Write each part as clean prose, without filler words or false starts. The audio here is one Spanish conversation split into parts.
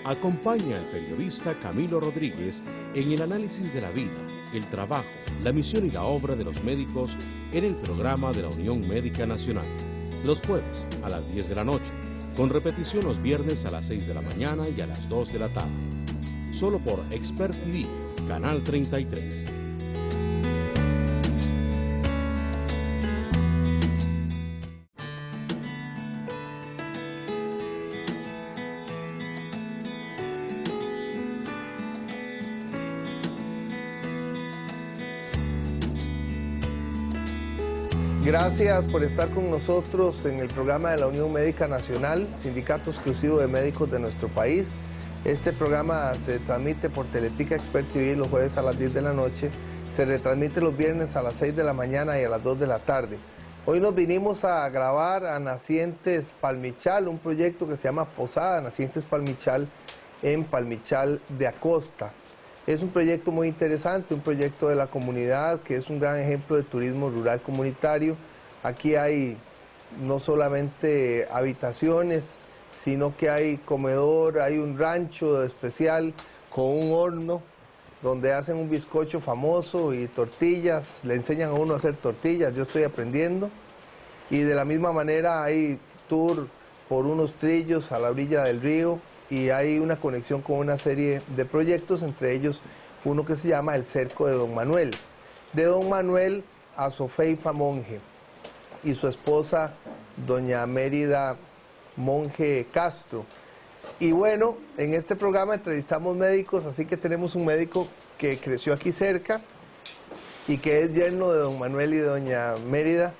Acompaña al periodista Camilo Rodríguez en el análisis de la vida, el trabajo, la misión y la obra de los médicos en el programa de la Unión Médica Nacional. Los jueves a las 10 de la noche, con repetición los viernes a las 6 de la mañana y a las 2 de la tarde. Solo por Expert TV, Canal 33. Gracias por estar con nosotros en el programa de la Unión Médica Nacional, sindicato exclusivo de médicos de nuestro país. Este programa se transmite por Teletica Expert TV los jueves a las 10 de la noche, se retransmite los viernes a las 6 de la mañana y a las 2 de la tarde. Hoy nos vinimos a grabar a Nacientes Palmichal, un proyecto que se llama Posada Nacientes Palmichal en Palmichal de Acosta. Es un proyecto muy interesante, un proyecto de la comunidad que es un gran ejemplo de turismo rural comunitario. Aquí hay no solamente habitaciones, sino que hay comedor, hay un rancho especial con un horno donde hacen un bizcocho famoso y tortillas, le enseñan a uno a hacer tortillas, yo estoy aprendiendo. Y de la misma manera hay tour por unos trillos a la orilla del río, y hay una conexión con una serie de proyectos, entre ellos uno que se llama El Cerco de Don Manuel. De Don Manuel a Sofeifa Monje y su esposa, doña Mérida Monje Castro. Y bueno, en este programa entrevistamos médicos, así que tenemos un médico que creció aquí cerca y que es yerno de Don Manuel y de doña Mérida,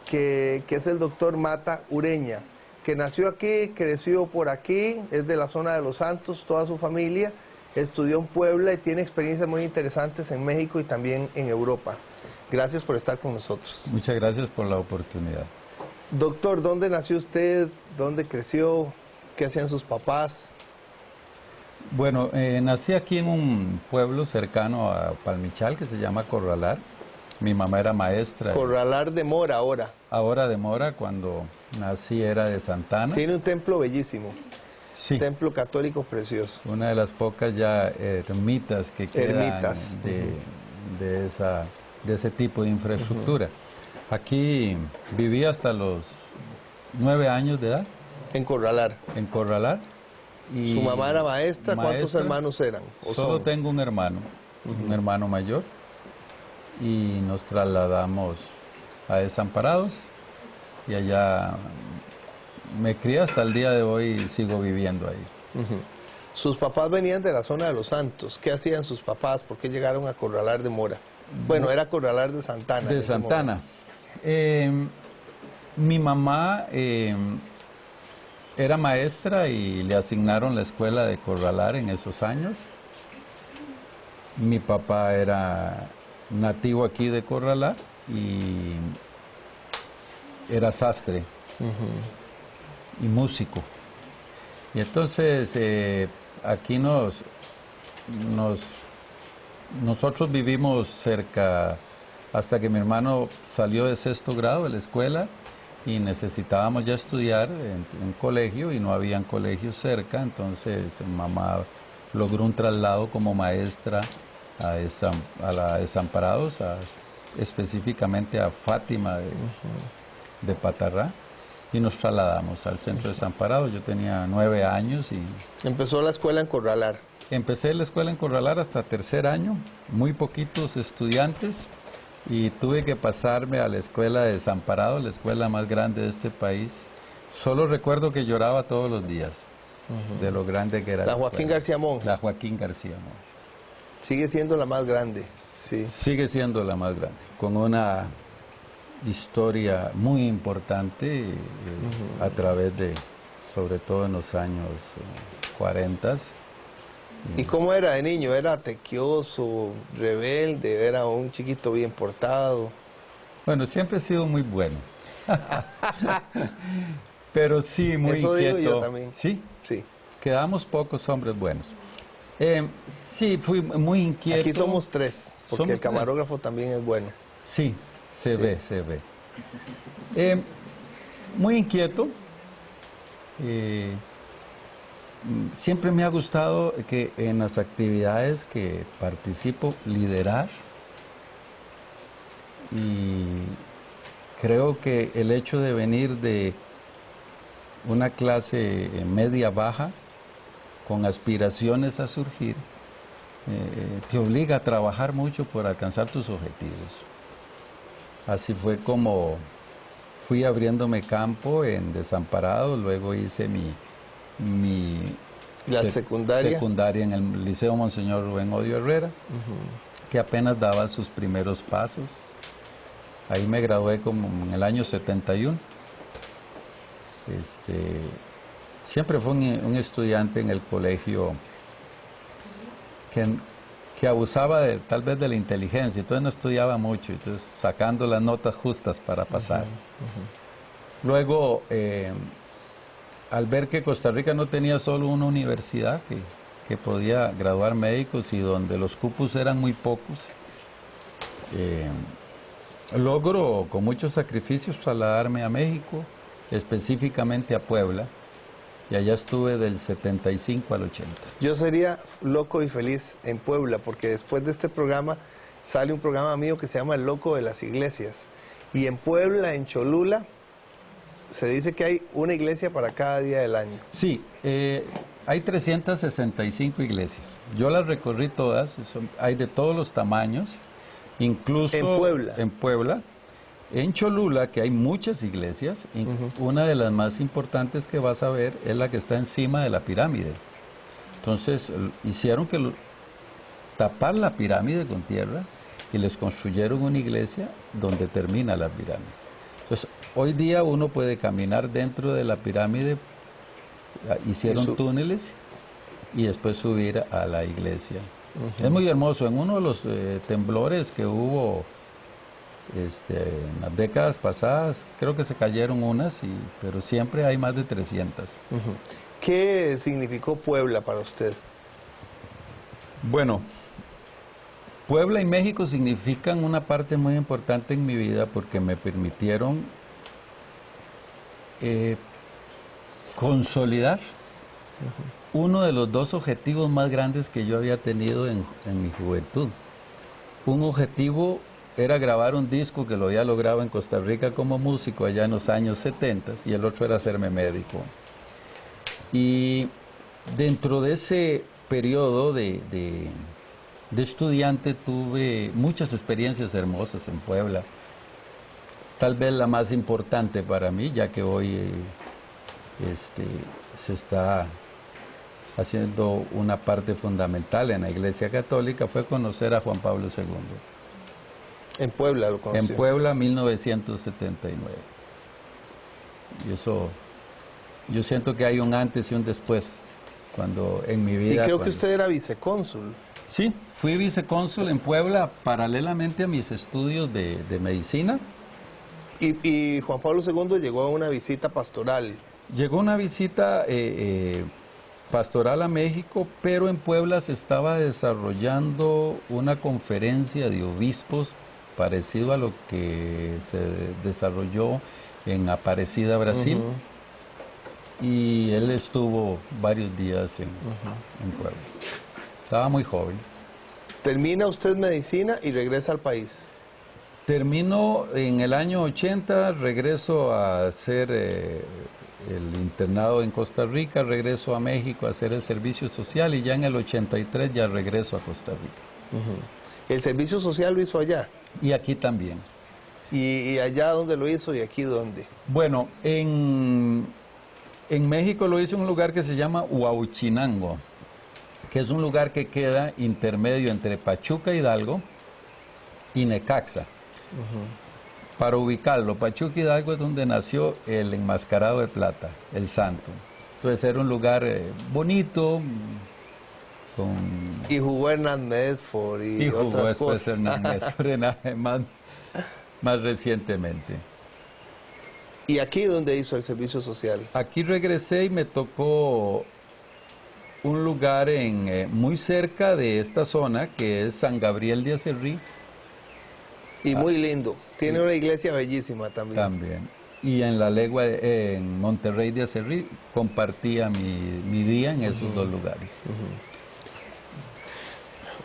que es el doctor Mata Ureña, que nació aquí, creció por aquí, es de la zona de Los Santos, toda su familia, estudió en Puebla y tiene experiencias muy interesantes en México y también en Europa. Gracias por estar con nosotros. Muchas gracias por la oportunidad. Doctor, ¿dónde nació usted? ¿Dónde creció? ¿Qué hacían sus papás? Bueno, nací aquí en un pueblo cercano a Palmichal que se llama Corralar. Mi mamá era maestra. Corralar de Mora ahora. Ahora de Mora, cuando nací era de Santana. Tiene un templo bellísimo. Sí. Templo católico precioso. Una de las pocas ya ermitas que quedan de ese tipo de infraestructura. Aquí viví hasta los 9 años de edad. En Corralar. En Corralar. Y ¿Su mamá era maestra? ¿Cuántos hermanos eran? Solo tengo un hermano mayor. Y nos trasladamos a Desamparados y allá me crié hasta el día de hoy, sigo viviendo ahí. Sus papás venían de la zona de Los Santos. ¿Qué hacían sus papás? ¿Por qué llegaron a Corralar de Mora? Bueno, era Corralar de Santana. De Santana. Mi mamá era maestra y le asignaron la escuela de Corralar en esos años. Mi papá era nativo aquí de Corralar y era sastre y músico. Y entonces aquí nosotros vivimos cerca hasta que mi hermano salió de 6º grado de la escuela y necesitábamos ya estudiar en colegio y no habían colegios cerca, entonces mamá logró un traslado como maestra a la Desamparados, específicamente a Fátima de Patarrá, y nos trasladamos al centro de Desamparados. Yo tenía 9 años y... ¿Empezó la escuela en Corralar? Empecé la escuela en Corralar hasta 3er año, muy poquitos estudiantes, y tuve que pasarme a la escuela de Desamparados, la escuela más grande de este país. Solo recuerdo que lloraba todos los días de lo grande que era la Joaquín García Monge. La Joaquín García Monge. Sigue siendo la más grande, sí. Sigue siendo la más grande, con una historia muy importante a través de, sobre todo en los años 40. ¿Y cómo era de niño? ¿Era tequioso, rebelde, era un chiquito bien portado? Bueno, siempre he sido muy bueno. Pero sí, muy Eso inquieto. digo yo también. ¿Sí? Sí. Quedamos pocos hombres buenos. Sí, fui muy inquieto. Aquí somos 3, porque el camarógrafo también es bueno. Sí, se ve. Muy inquieto. siempre me ha gustado que en las actividades que participo, liderar. Y creo que el hecho de venir de una clase media-baja, con aspiraciones a surgir, te obliga a trabajar mucho por alcanzar tus objetivos. Así fue como fui abriéndome campo en Desamparados, luego hice la secundaria en el Liceo Monseñor Rubén Odio Herrera, que apenas daba sus primeros pasos. Ahí me gradué como en el año 71. Siempre fue un estudiante en el colegio que abusaba tal vez de la inteligencia, entonces no estudiaba mucho, entonces sacando las notas justas para pasar. Luego, al ver que Costa Rica no tenía solo una universidad que podía graduar médicos y donde los cupos eran muy pocos, logro con muchos sacrificios trasladarme a México, específicamente a Puebla, y allá estuve del 75 al 80. Yo sería loco y feliz en Puebla, porque después de este programa sale un programa mío que se llama El Loco de las Iglesias. Y en Puebla, en Cholula, se dice que hay una iglesia para cada día del año. Sí, hay 365 iglesias. Yo las recorrí todas, hay de todos los tamaños, incluso en Puebla. En Puebla. En Cholula, que hay muchas iglesias, una de las más importantes que vas a ver es la que está encima de la pirámide. Entonces, hicieron tapar la pirámide con tierra y les construyeron una iglesia donde termina la pirámide. Entonces, hoy día uno puede caminar dentro de la pirámide, hicieron túneles y después subir a la iglesia. Es muy hermoso. En uno de los temblores que hubo en las décadas pasadas, creo que se cayeron unas, pero siempre hay más de 300. ¿Qué significó Puebla para usted? Bueno, Puebla y México significan una parte muy importante en mi vida porque me permitieron consolidar uno de los dos objetivos más grandes que yo había tenido en mi juventud. Un objetivo era grabar un disco que lo había logrado en Costa Rica como músico allá en los años 70 y el otro era hacerme médico. Y dentro de ese periodo de estudiante tuve muchas experiencias hermosas en Puebla. Tal vez la más importante para mí, ya que hoy se está haciendo una parte fundamental en la Iglesia Católica, fue conocer a Juan Pablo II. En Puebla lo conocí. En Puebla, 1979. Y eso, yo siento que hay un antes y un después, cuando en mi vida... Y creo que usted era vicecónsul. Sí, fui vicecónsul en Puebla paralelamente a mis estudios de medicina. Y Juan Pablo II llegó a una visita pastoral. Llegó una visita pastoral a México, pero en Puebla se estaba desarrollando una conferencia de obispos parecido a lo que se desarrolló en Aparecida, Brasil. Y él estuvo varios días en Puebla. Estaba muy joven. Termina usted medicina y regresa al país. Termino en el año 80, regreso a hacer el internado en Costa Rica, regreso a México a hacer el servicio social y ya en el 83 ya regreso a Costa Rica. ¿El servicio social lo hizo allá? Y aquí también. ¿Y allá dónde lo hizo y aquí dónde? Bueno, en México lo hice en un lugar que se llama Huauchinango, que es un lugar que queda intermedio entre Pachuca, Hidalgo y Necaxa. Para ubicarlo, Pachuca, Hidalgo es donde nació el enmascarado de plata, el santo. Entonces era un lugar bonito, y jugó Hernán Medford y otras cosas. Hernán Medford más recientemente. ¿Y aquí dónde hizo el servicio social? Aquí regresé y me tocó un lugar muy cerca de esta zona, que es San Gabriel de Acerrí. Y muy lindo. Tiene una iglesia bellísima también. También. y en la Legua, en Monterrey de Acerrí, compartía mi día en esos dos lugares.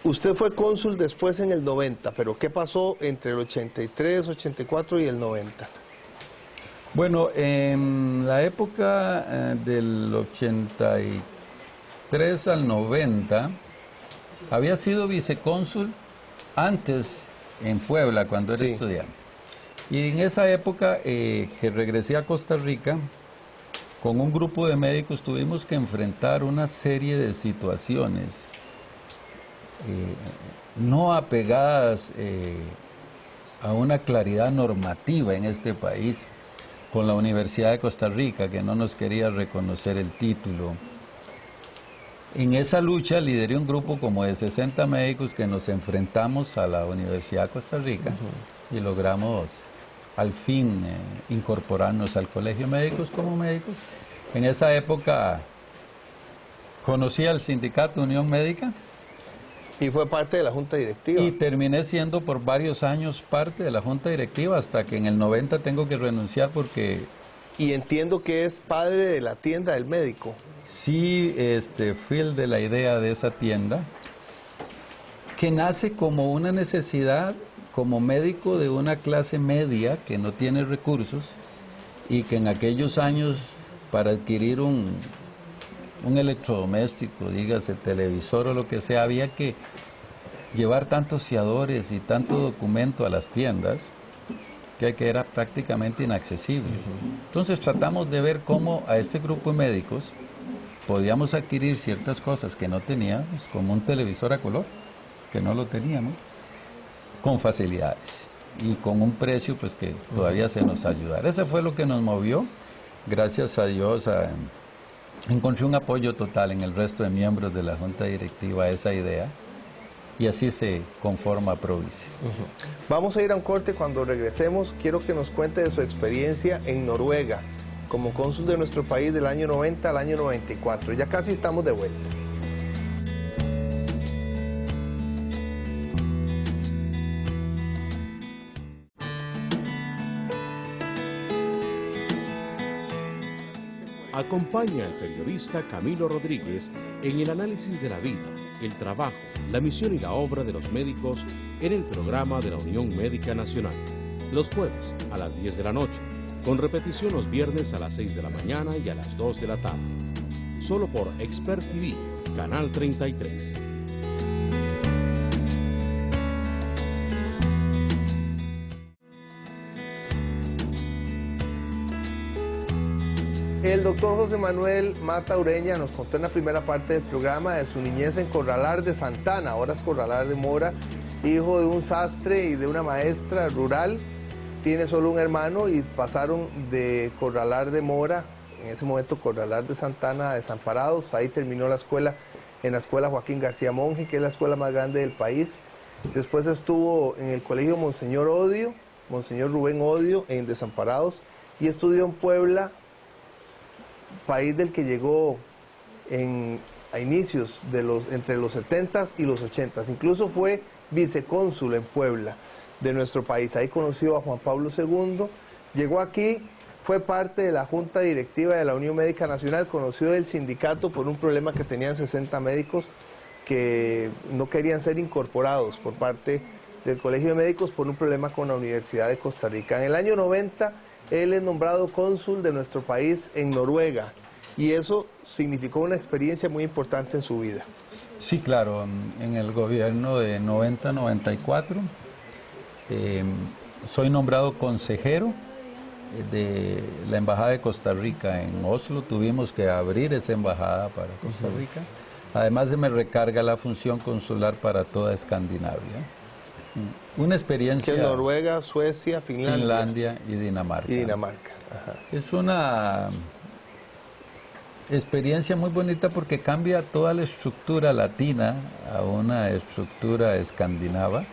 Usted fue cónsul después en el 90, pero ¿qué pasó entre el 83, 84 y el 90? Bueno, en la época del 83 al 90, había sido vicecónsul antes en Puebla, cuando era estudiante. Y en esa época que regresé a Costa Rica, con un grupo de médicos tuvimos que enfrentar una serie de situaciones no apegadas a una claridad normativa en este país, con la Universidad de Costa Rica, que no nos quería reconocer el título. En esa lucha lideré un grupo como de 60 médicos que nos enfrentamos a la Universidad de Costa Rica y logramos al fin incorporarnos al Colegio de Médicos como médicos. En esa época conocí al sindicato Unión Médica. Y fue parte de la Junta Directiva. Y terminé siendo por varios años parte de la Junta Directiva, hasta que en el 90 tengo que renunciar porque... Y entiendo que es padre de la tienda del médico. Sí, fui el de la idea de esa tienda, que nace como una necesidad como médico de una clase media que no tiene recursos y que en aquellos años para adquirir un electrodoméstico, dígase televisor o lo que sea, había que llevar tantos fiadores y tanto documento a las tiendas que era prácticamente inaccesible. Entonces tratamos de ver cómo a este grupo de médicos podíamos adquirir ciertas cosas que no teníamos, como un televisor a color, que no lo teníamos, con facilidades y con un precio pues que todavía se nos ayudara. Eso fue lo que nos movió. Gracias a Dios encontré un apoyo total en el resto de miembros de la Junta Directiva a esa idea, y así se conforma Provice. Vamos a ir a un corte. Cuando regresemos quiero que nos cuente de su experiencia en Noruega como cónsul de nuestro país del año 90 al año 94. Ya casi estamos de vuelta. Acompaña al periodista Camilo Rodríguez en el análisis de la vida, el trabajo, la misión y la obra de los médicos en el programa de la Unión Médica Nacional, los jueves a las 10 de la noche, con repetición los viernes a las 6 de la mañana y a las 2 de la tarde. Solo por Expert TV, Canal 33. El doctor José Manuel Mata Ureña nos contó en la primera parte del programa de su niñez en Corralar de Santana, ahora es Corralar de Mora, hijo de un sastre y de una maestra rural. Tiene solo un hermano y pasaron de Corralar de Mora, en ese momento Corralar de Santana, a Desamparados. Ahí terminó la escuela, en la escuela Joaquín García Monge, que es la escuela más grande del país. Después estuvo en el colegio Monseñor Rubén Odio, en Desamparados, y estudió en Puebla, país del que llegó a inicios entre los 70s y los 80s. Incluso fue vicecónsul en Puebla de nuestro país. Ahí conoció a Juan Pablo II, llegó aquí, fue parte de la Junta Directiva de la Unión Médica Nacional, conoció el sindicato por un problema que tenían 60 médicos que no querían ser incorporados por parte del Colegio de Médicos por un problema con la Universidad de Costa Rica. En el año 90, él es nombrado cónsul de nuestro país en Noruega, y eso significó una experiencia muy importante en su vida. Sí, claro, en el gobierno de 90-94 soy nombrado consejero de la Embajada de Costa Rica en Oslo. Tuvimos que abrir esa embajada para Costa Rica. Además se me recarga la función consular para toda Escandinavia. Una experiencia... Que es Noruega, Suecia, Finlandia y Dinamarca. Ajá. Es una experiencia muy bonita porque cambia toda la estructura latina a una estructura escandinava.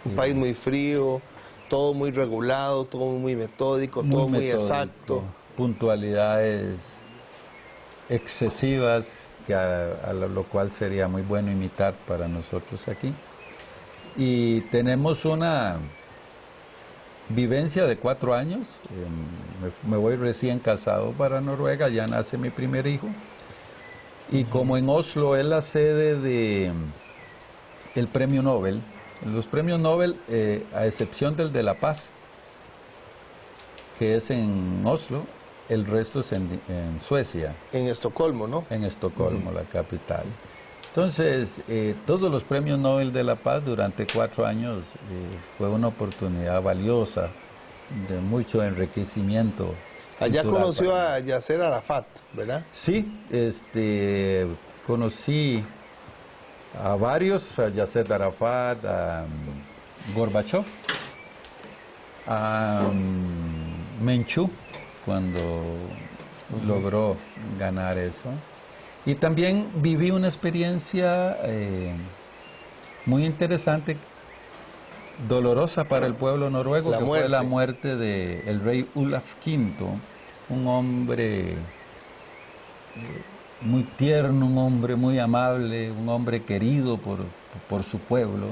Un país muy frío, todo muy regulado, todo muy metódico, todo muy exacto. Puntualidades excesivas, que a lo cual sería muy bueno imitar para nosotros aquí. Y tenemos una vivencia de 4 años. Me voy recién casado para Noruega, ya nace mi primer hijo. Y como en Oslo es la sede del Premio Nobel, los premios Nobel, a excepción del de la Paz, que es en Oslo, el resto es en Suecia. En Estocolmo, ¿no? En Estocolmo, la capital. Entonces, todos los premios Nobel de la Paz durante 4 años fue una oportunidad valiosa, de mucho enriquecimiento. Allá conoció a Yasser Arafat, ¿verdad? Sí, conocí a varios, a Yasser Arafat, a Gorbachev, a Menchú, cuando logró ganar eso. Y también viví una experiencia muy interesante, dolorosa para el pueblo noruego, que fue la muerte del rey Olaf V, un hombre muy tierno, un hombre muy amable, un hombre querido por su pueblo,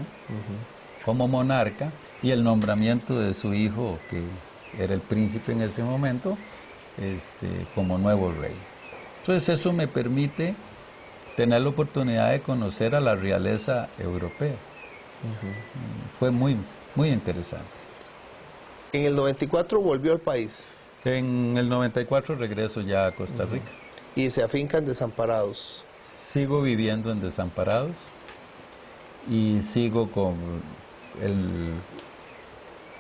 como monarca, y el nombramiento de su hijo, que era el príncipe en ese momento, como nuevo rey. Entonces eso me permite tener la oportunidad de conocer a la realeza europea. Fue muy, muy interesante. En el 94 volvió al país. En el 94 regreso ya a Costa Rica. Y se afinca en Desamparados. Sigo viviendo en Desamparados y sigo con el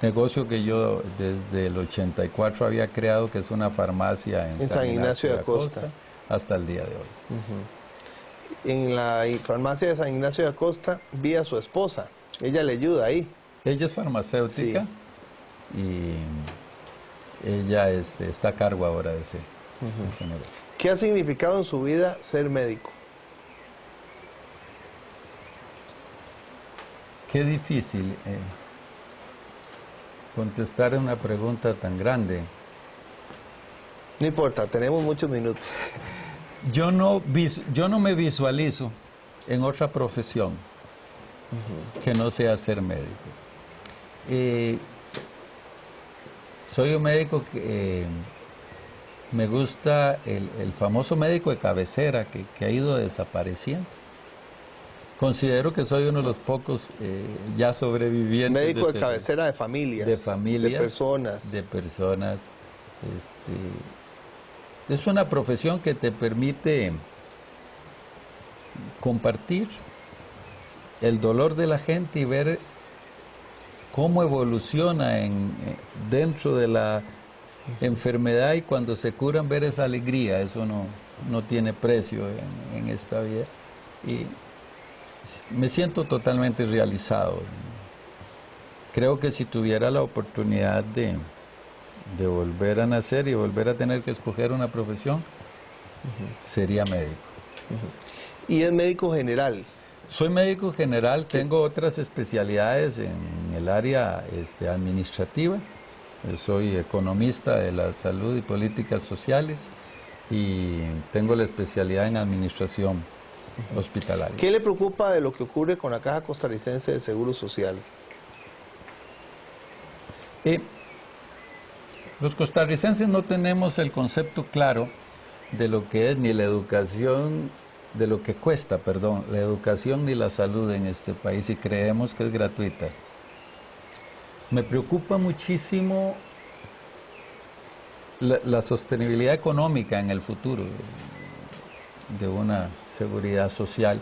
negocio que yo desde el 84 había creado, que es una farmacia en San Ignacio de Acosta, hasta el día de hoy. En la farmacia de San Ignacio de Acosta vi a su esposa. Ella le ayuda ahí. Ella es farmacéutica, sí. Y ella está a cargo ahora de ese negocio. ¿Qué ha significado en su vida ser médico? Qué difícil contestar una pregunta tan grande. No importa, tenemos muchos minutos. Yo no me visualizo en otra profesión que no sea ser médico. Soy un médico que me gusta el famoso médico de cabecera que ha ido desapareciendo. Considero que soy uno de los pocos ya sobrevivientes. Médico de cabecera de familias. De familias. De personas. De personas. Es una profesión que te permite compartir el dolor de la gente y ver cómo evoluciona dentro de la enfermedad, y cuando se curan ver esa alegría. Eso no tiene precio en esta vida. Y me siento totalmente realizado. Creo que si tuviera la oportunidad de volver a nacer y volver a tener que escoger una profesión, sería médico. ¿Y es médico general? Soy médico general, tengo otras especialidades en el área administrativa. Soy economista de la salud y políticas sociales y tengo la especialidad en administración hospitalaria. ¿Qué le preocupa de lo que ocurre con la Caja Costarricense del Seguro Social? Los costarricenses no tenemos el concepto claro de lo que es ni la educación, de lo que cuesta, perdón, la educación ni la salud en este país, y creemos que es gratuita. Me preocupa muchísimo la sostenibilidad económica en el futuro de una seguridad social.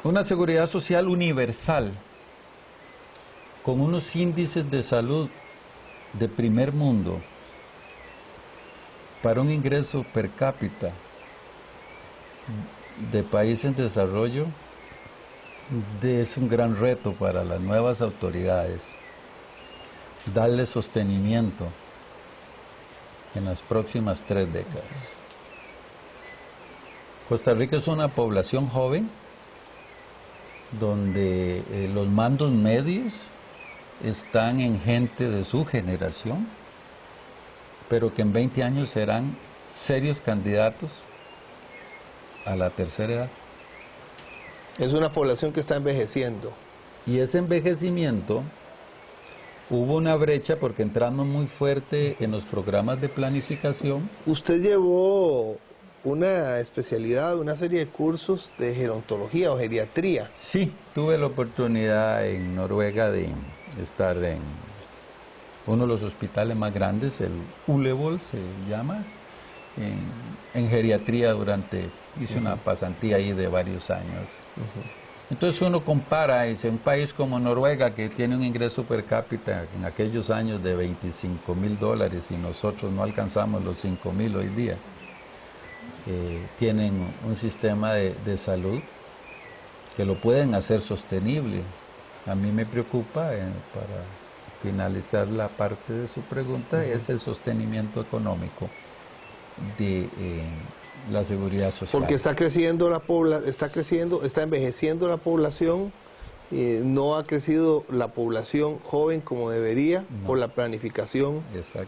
Una seguridad social universal, con unos índices de salud de primer mundo, para un ingreso per cápita de país en desarrollo, es un gran reto para las nuevas autoridades darle sostenimiento en las próximas 3 décadas. Costa Rica es una población joven donde los mandos medios están en gente de su generación, pero que en 20 años serán serios candidatos a la tercera edad. Es una población que está envejeciendo. Y ese envejecimiento hubo una brecha porque entramos muy fuerte en los programas de planificación. Usted llevó una especialidad, una serie de cursos de gerontología o geriatría. Sí, tuve la oportunidad en Noruega de estar en uno de los hospitales más grandes, el Ullevål se llama, en geriatría hice una pasantía ahí de varios años. Entonces uno compara, dice, un país como Noruega que tiene un ingreso per cápita en aquellos años de $25,000 y nosotros no alcanzamos los 5,000 hoy día. Tienen un sistema de salud que lo pueden hacer sostenible. A mí me preocupa, para finalizar la parte de su pregunta, es el sostenimiento económico de la seguridad social. Porque está creciendo la población, está envejeciendo la población, no ha crecido la población joven como debería por la planificación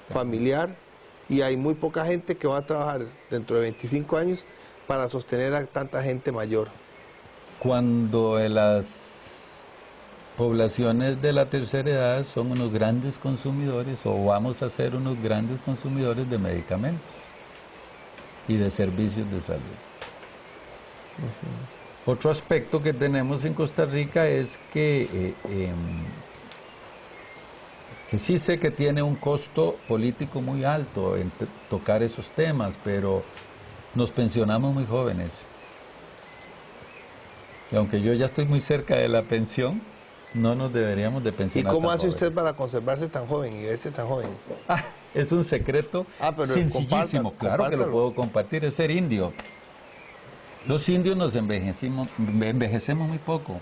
familiar, y hay muy poca gente que va a trabajar dentro de 25 años para sostener a tanta gente mayor. Cuando las poblaciones de la tercera edad son unos grandes consumidores, o vamos a ser unos grandes consumidores de medicamentos y de servicios de salud. Otro aspecto que tenemos en Costa Rica es que sí sé que tiene un costo político muy alto en tocar esos temas, pero nos pensionamos muy jóvenes. Y aunque yo ya estoy muy cerca de la pensión, no nos deberíamos de pensionar. ¿Y cómo hace jóvenes. usted para conservarse tan joven y verse tan joven? Es un secreto sencillísimo, claro que lo puedo compartir, es ser indio. Los indios nos envejecemos muy poco.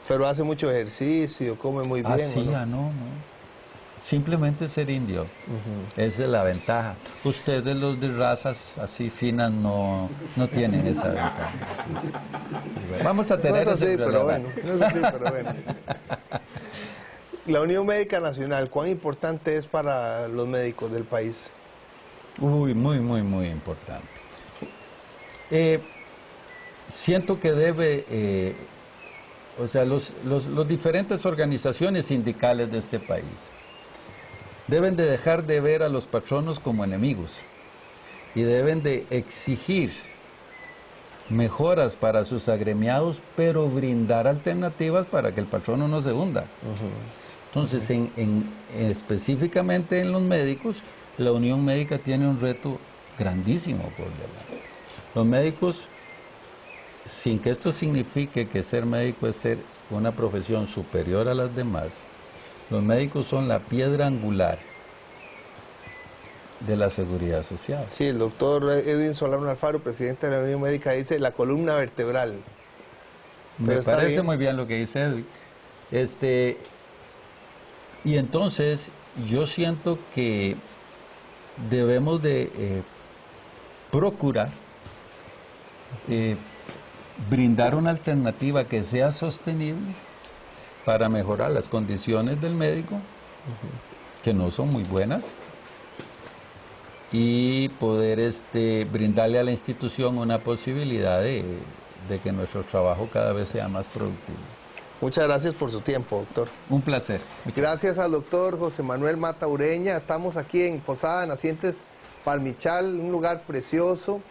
Pero hace mucho ejercicio, come muy bien. Sí, no. Simplemente ser indio. Esa es la ventaja. Ustedes, los de razas así finas, no tienen esa ventaja. Bueno. Vamos a tener no es así, pero bueno. La Unión Médica Nacional, ¿cuán importante es para los médicos del país? Uy, muy importante. Siento que debe, los diferentes organizaciones sindicales de este país deben de dejar de ver a los patronos como enemigos y deben de exigir mejoras para sus agremiados, pero brindar alternativas para que el patrono no se hunda. Entonces, específicamente en los médicos, la Unión Médica tiene un reto grandísimo por delante. Los médicos, sin que esto signifique que ser médico es ser una profesión superior a las demás, los médicos son la piedra angular de la seguridad social. Sí, el doctor Edwin Solano Alfaro, presidente de la Unión Médica, dice la columna vertebral. Me parece muy bien lo que dice Edwin. Y entonces yo siento que debemos de procurar brindar una alternativa que sea sostenible para mejorar las condiciones del médico, que no son muy buenas, y poder brindarle a la institución una posibilidad de que nuestro trabajo cada vez sea más productivo. Muchas gracias por su tiempo, doctor. Un placer. Gracias al doctor José Manuel Mata Ureña. Estamos aquí en Posada Nacientes Palmichal, un lugar precioso.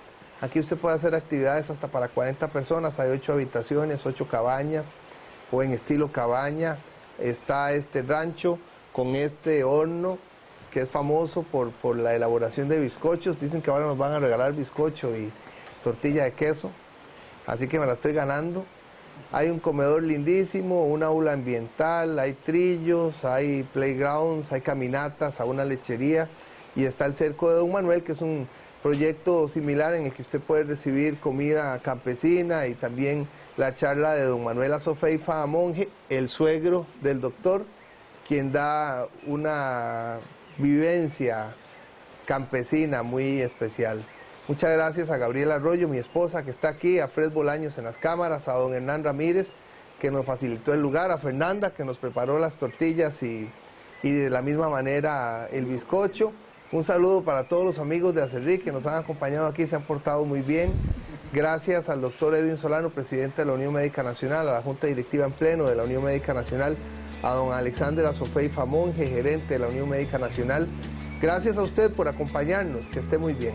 Aquí usted puede hacer actividades hasta para 40 personas. Hay 8 habitaciones, 8 cabañas, o en estilo cabaña. Está este rancho con este horno que es famoso por la elaboración de bizcochos. Dicen que ahora nos van a regalar bizcocho y tortilla de queso, así que me la estoy ganando. Hay un comedor lindísimo, un aula ambiental, hay trillos, hay playgrounds, hay caminatas a una lechería, y está el cerco de Don Manuel, que es un proyecto similar en el que usted puede recibir comida campesina, y también la charla de Don Manuel Azofeifa Monje, el suegro del doctor, quien da una vivencia campesina muy especial. Muchas gracias a Gabriela Arroyo, mi esposa, que está aquí, a Fred Bolaños en las cámaras, a don Hernán Ramírez, que nos facilitó el lugar, a Fernanda, que nos preparó las tortillas y de la misma manera el bizcocho. Un saludo para todos los amigos de Acerrí que nos han acompañado aquí, se han portado muy bien. Gracias al doctor Edwin Solano, presidente de la Unión Médica Nacional, a la Junta Directiva en Pleno de la Unión Médica Nacional, a don Alexander Azofeifa Famonge, gerente de la Unión Médica Nacional. Gracias a usted por acompañarnos, que esté muy bien.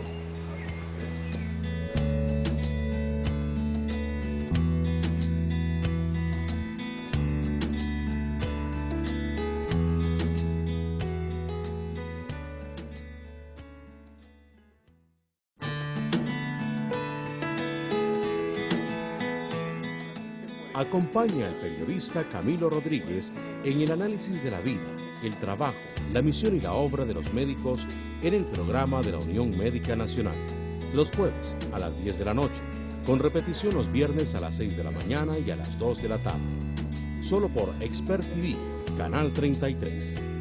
Acompaña al periodista Camilo Rodríguez en el análisis de la vida, el trabajo, la misión y la obra de los médicos en el programa de la Unión Médica Nacional, los jueves a las 10 de la noche, con repetición los viernes a las 6 de la mañana y a las 2 de la tarde. Solo por Expert TV, Canal 33.